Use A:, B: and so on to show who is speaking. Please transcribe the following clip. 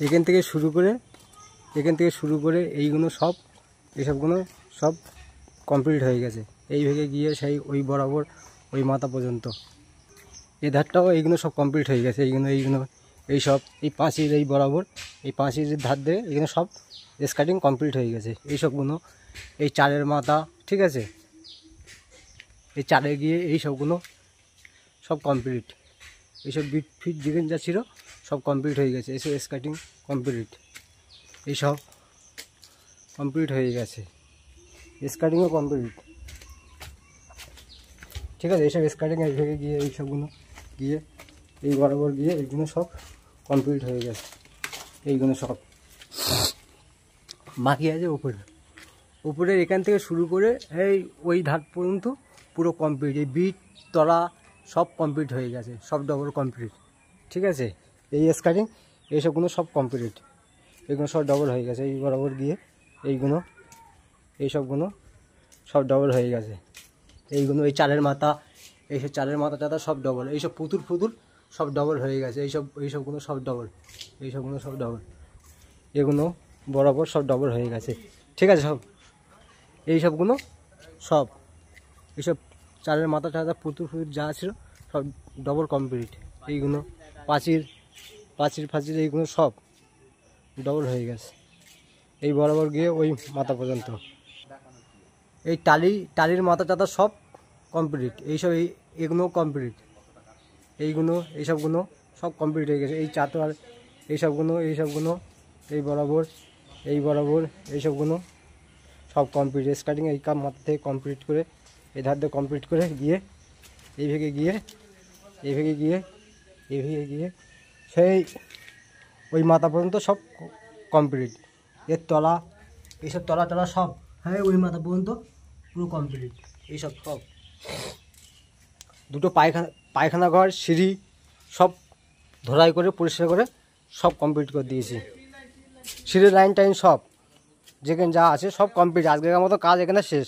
A: এখান থেকে শুরু করে এইগুলো সব এইসবগুলো সব কমপ্লিট হয়ে গেছে। এই ভেগে গিয়ে সেই ওই বরাবর ওই মাথা পর্যন্ত এ ধারটাও এইগুলো সব কমপ্লিট হয়ে গেছে। এইগুলো এই সব এই পাঁচির এই বরাবর এই পাঁচির ধার দিয়ে এখানে সব স্কার্টিং কমপ্লিট হয়ে গেছে। এইসবগুলো এই চারের মাথা, ঠিক আছে, এই চারে গিয়ে এই সবগুলো সব কমপ্লিট। এইসব বিট ফিট যেখানে যা ছিল সব কমপ্লিট হয়ে গেছে। এইসব স্কার্টিং কমপ্লিট, এইসব কমপ্লিট হয়ে গেছে, স্কার্টিংও কমপ্লিট, ঠিক আছে। এইসব স্কার্টিং এই ভেগে গিয়ে এইসবগুলো গিয়ে এই বরাবর গিয়ে এইগুলো সব কমপ্লিট হয়ে গেছে। এইগুলো সব বাকি আছে উপরের এখান থেকে শুরু করে এই ওই ধার পর্যন্ত পুরো কমপ্লিট। এই বিট তলা সব কমপ্লিট হয়ে গেছে, সব ডবল কমপ্লিট, ঠিক আছে। এই স্কার্টিং এইসবগুলো সব কমপ্লিট, এইগুলো সব ডবল হয়ে গেছে। এই বরাবর গিয়ে এইগুলো এইসবগুলো সব ডবল হয়ে গেছে। এইগুলো এই চালের মাথা, এইসব চালের মাথা টাথা সব ডবল, এইসব পুতুল সব ডবল হয়ে গেছে। এইসবগুলো সব ডবল, এইসবগুলো সব ডবল, এগুলো বরাবর সব ডবল হয়ে গেছে, ঠিক আছে। সব এইসবগুলো সব এইসব চালের মাথা টাথা পুতুল যা ছিল সব ডবল কমপ্লিট। এইগুলো পাঁচির এইগুলো সব ডবল হয়ে গেছে। এই বরাবর গিয়ে ওই মাথা পর্যন্ত এই টালির মাথা টাথা সব কমপ্লিট। এইসব এগুলো কমপ্লিট, এইসবগুলো সব কমপ্লিট হয়ে গেছে। এই চাতর এইসবগুলো এই বরাবর এইসবগুলো সব কমপ্লিট। স্টার্টিং এই কাম মাথা থেকে কমপ্লিট করে এই ধার দিয়ে কমপ্লিট করে গিয়ে এই ভেগে গিয়ে সেই ওই মাথা পর্যন্ত সব কমপ্লিট। এর তলা এইসব তলা সব, হ্যাঁ, ওই মাথা পর্যন্ত পুরো কমপ্লিট। এইসব সব দুটো পায়খানা ঘর, সিঁড়ি সব ধরাই করে পরিষ্কার করে সব কমপ্লিট করে দিয়েছি। সিঁড়ির লাইন টাইন সব যেখানে যা আছে সব কমপ্লিট। আজকের মতো কাজ এখানে শেষ।